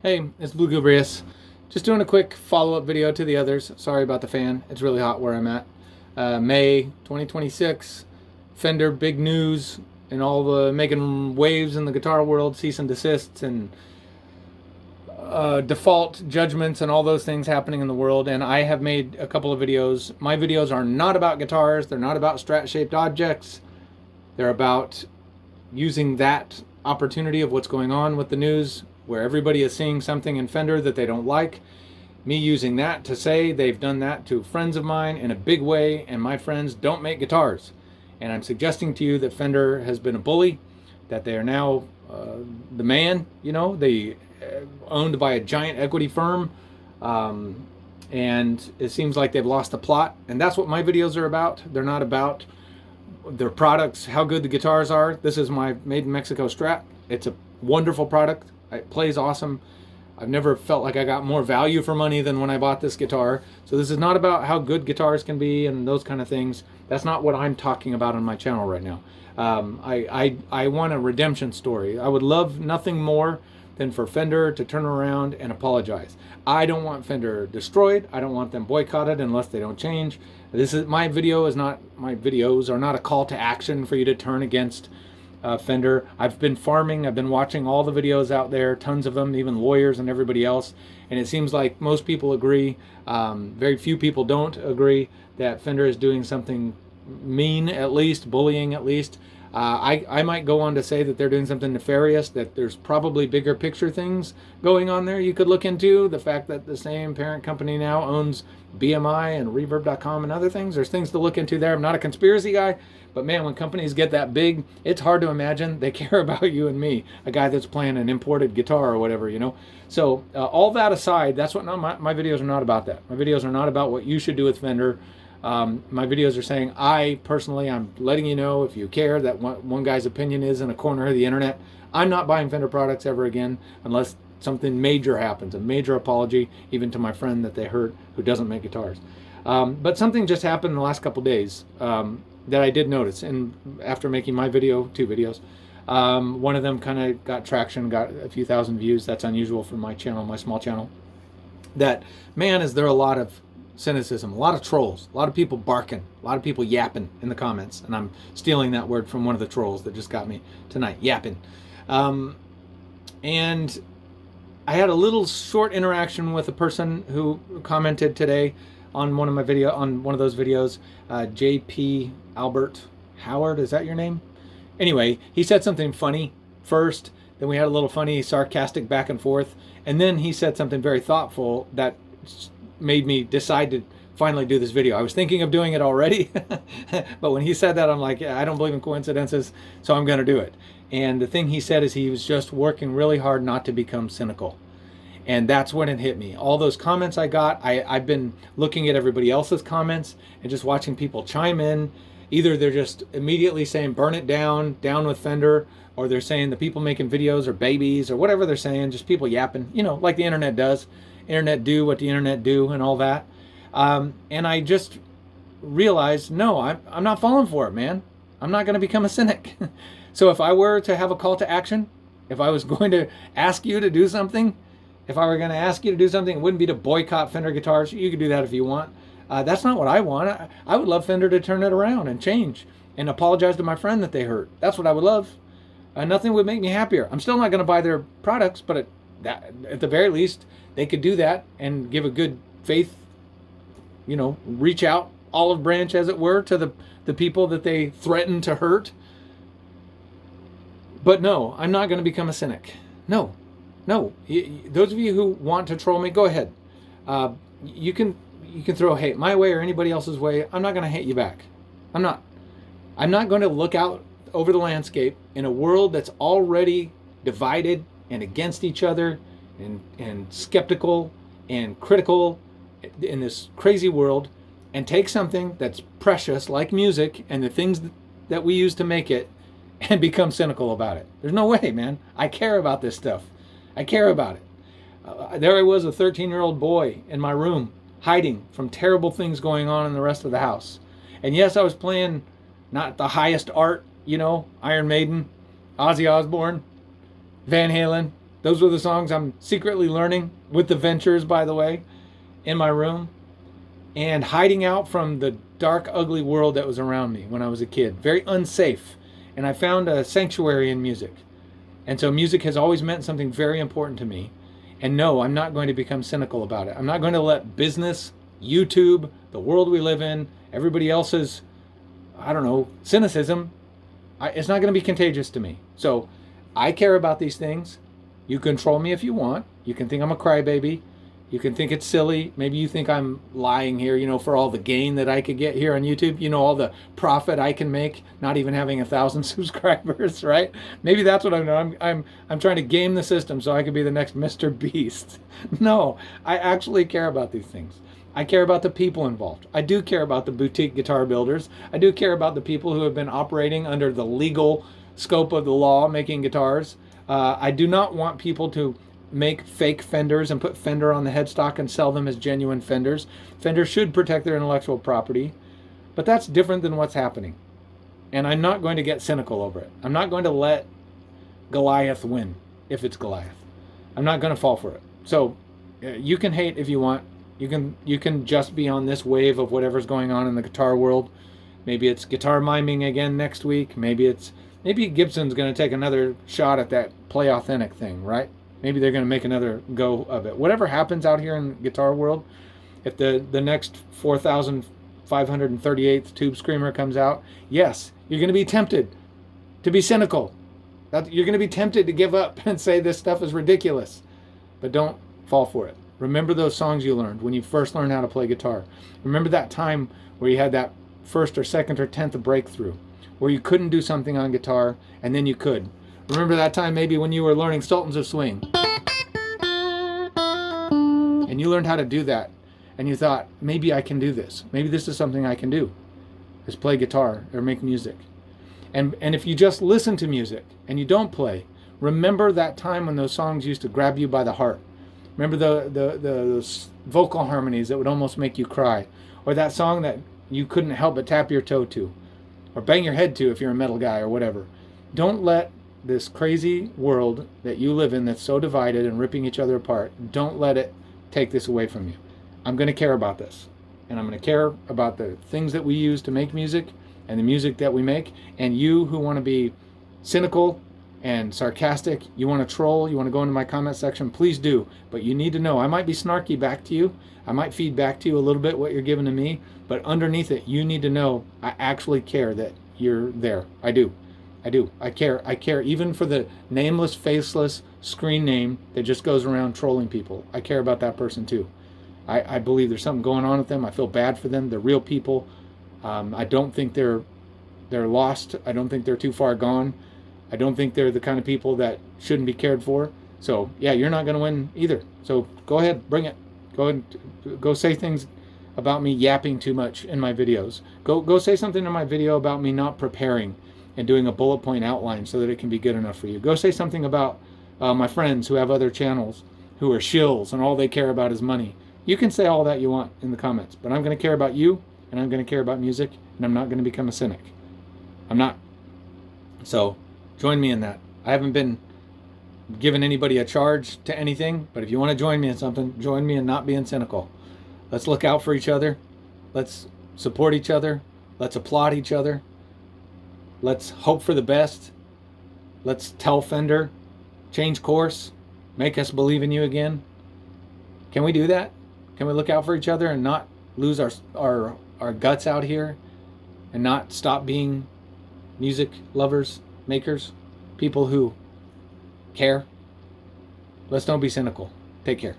Hey, it's Blue Gubrius. Just doing a quick follow-up video to the others. Sorry about the fan. It's really hot where I'm at. May 2026, Fender big news and all the making waves in the guitar world, cease and desists and default judgments and all those things happening in the world. And I have made a couple of videos. My videos are not about guitars. They're not about Strat-shaped objects. They're about using that opportunity of what's going on with the news, where everybody is seeing something in Fender that they don't like. Me using that to say they've done that to friends of mine in a big way, and my friends don't make guitars. And I'm suggesting to you that Fender has been a bully, that they are now the man, they owned by a giant equity firm, and it seems like they've lost the plot. And that's what my videos are about. They're not about their products, how good the guitars are. This is my Made in Mexico Strat. It's a wonderful product. It plays awesome. I've never felt like I got more value for money than when I bought this guitar. So this is not about how good guitars can be and those kind of things. That's not what I'm talking about on my channel right now. I want a redemption story. I would love nothing more than for Fender to turn around and apologize. I don't want Fender destroyed. I don't want them boycotted unless they don't change. My videos are not a call to action for you to turn against Fender. I've been farming. I've been watching all the videos out there, tons of them, even lawyers and everybody else. And it seems like most people agree. Very few people don't agree that Fender is doing something mean, at least, bullying at least. I might go on to say that they're doing something nefarious, that there's probably bigger picture things going on there you could look into. The fact that the same parent company now owns BMI and Reverb.com and other things. There's things to look into there. I'm not a conspiracy guy, but man, when companies get that big, it's hard to imagine they care about you and me, a guy that's playing an imported guitar or whatever, So all that aside, that's what my videos are not about that. My videos are not about what you should do with Fender. My videos are saying, I'm letting you know, if you care, that one guy's opinion is in a corner of the internet. I'm not buying Fender products ever again unless something major happens, a major apology, even to my friend that they hurt who doesn't make guitars. But something just happened in the last couple days that I did notice, and after making my video, 2 videos, one of them kind of got traction, got a few thousand views. That's unusual for my channel, my small channel. That, man, is there a lot of cynicism, a lot of trolls, a lot of people barking, a lot of people yapping in the comments. And I'm stealing that word from one of the trolls that just got me tonight, yapping. And I had a little short interaction with a person who commented today on one of those videos, JP Albert Howard, is that your name? Anyway, he said something funny first, then we had a little funny sarcastic back and forth, and then he said something very thoughtful that made me decide to finally do this video. I was thinking of doing it already, but when he said that, I'm like, yeah, I don't believe in coincidences, so I'm going to do it. And the thing he said is he was just working really hard not to become cynical. And that's when it hit me. All those comments I got, I've been looking at everybody else's comments and just watching people chime in. Either they're just immediately saying, burn it down with Fender, or they're saying the people making videos are babies, or whatever they're saying, just people yapping, like the internet does. Internet do what the internet do and all that. And I just realized, no, I'm not falling for it, man. I'm not going to become a cynic. So if I were to have a call to action, if I was going to ask you to do something, it wouldn't be to boycott Fender guitars. You could do that if you want. That's not what I want. I would love Fender to turn it around and change and apologize to my friend that they hurt. That's what I would love. Nothing would make me happier. I'm still not going to buy their products, but at the very least, they could do that and give a good faith, reach out, olive branch, as it were, to the people that they threaten to hurt. But no, I'm not going to become a cynic. No. Those of you who want to troll me, go ahead. You can throw hate my way or anybody else's way. I'm not going to hate you back. I'm not going to look out over the landscape in a world that's already divided and against each other and skeptical and critical in this crazy world, and take something that's precious like music and the things that we use to make it and become cynical about it. There's no way, man. I care about this stuff. I care about it. There I was, a 13-year-old boy in my room, hiding from terrible things going on in the rest of the house. And yes, I was playing not the highest art, Iron Maiden, Ozzy Osbourne, Van Halen, Those were the songs I'm secretly learning with the Ventures, by the way, in my room, and hiding out from the dark, ugly world that was around me when I was a kid. Very unsafe. And I found a sanctuary in music. And so music has always meant something very important to me. And no, I'm not going to become cynical about it. I'm not going to let business, YouTube, the world we live in, everybody else's, I don't know, cynicism, it's not going to be contagious to me. So I care about these things. You control me if you want. You can think I'm a crybaby. You can think it's silly. Maybe you think I'm lying here, for all the gain that I could get here on YouTube. All the profit I can make, not even having 1,000 subscribers, right? Maybe that's what I'm doing. I'm trying to game the system so I could be the next Mr. Beast. No, I actually care about these things. I care about the people involved. I do care about the boutique guitar builders. I do care about the people who have been operating under the legal scope of the law making guitars. I do not want people to make fake Fenders and put Fender on the headstock and sell them as genuine Fenders. Fender should protect their intellectual property, but that's different than what's happening. And I'm not going to get cynical over it. I'm not going to let Goliath win if it's Goliath. I'm not going to fall for it. So you can hate if you want. You can just be on this wave of whatever's going on in the guitar world. Maybe it's guitar miming again next week. Maybe Gibson's going to take another shot at that play authentic thing, right? Maybe they're going to make another go of it. Whatever happens out here in the guitar world, if the next 4,538th Tube Screamer comes out, yes, you're going to be tempted to be cynical. You're going to be tempted to give up and say this stuff is ridiculous. But don't fall for it. Remember those songs you learned when you first learned how to play guitar. Remember that time where you had that first or second or 10th breakthrough, where you couldn't do something on guitar and then you could. Remember that time maybe when you were learning Sultans of Swing and you learned how to do that and you thought, maybe I can do this. Maybe this is something I can do, is play guitar or make music. And if you just listen to music and you don't play, remember that time when those songs used to grab you by the heart. Remember those vocal harmonies that would almost make you cry, or that song that you couldn't help but tap your toe to or bang your head to if you're a metal guy or whatever. Don't let this crazy world that you live in that's so divided and ripping each other apart, don't let it take this away from you. I'm going to care about this. And I'm going to care about the things that we use to make music and the music that we make. And you who want to be cynical and sarcastic, you want to troll, you want to go into my comment section, please do. But you need to know, I might be snarky back to you. I might feed back to you a little bit what you're giving to me. But underneath it, you need to know I actually care that you're there. I do. I care even for the nameless, faceless screen name that just goes around trolling people. I care about that person too. I believe there's something going on with them. I feel bad for them. They're real people. I don't think they're lost. I don't think they're too far gone. I don't think they're the kind of people that shouldn't be cared for. So yeah, you're not going to win either. So go ahead, bring it. Go say things about me yapping too much in my videos. Go say something in my video about me not preparing and doing a bullet point outline so that it can be good enough for you. Go say something about my friends who have other channels who are shills and all they care about is money. You can say all that you want in the comments, but I'm going to care about you and I'm going to care about music and I'm not going to become a cynic. I'm not. So join me in that. I haven't been giving anybody a charge to anything, but if you want to join me in something, join me in not being cynical. Let's look out for each other. Let's support each other. Let's applaud each other. Let's hope for the best. Let's tell Fender, change course, make us believe in you again. Can we do that? Can we look out for each other and not lose our guts out here and not stop being music lovers, makers, people who care? Let's don't be cynical. Take care.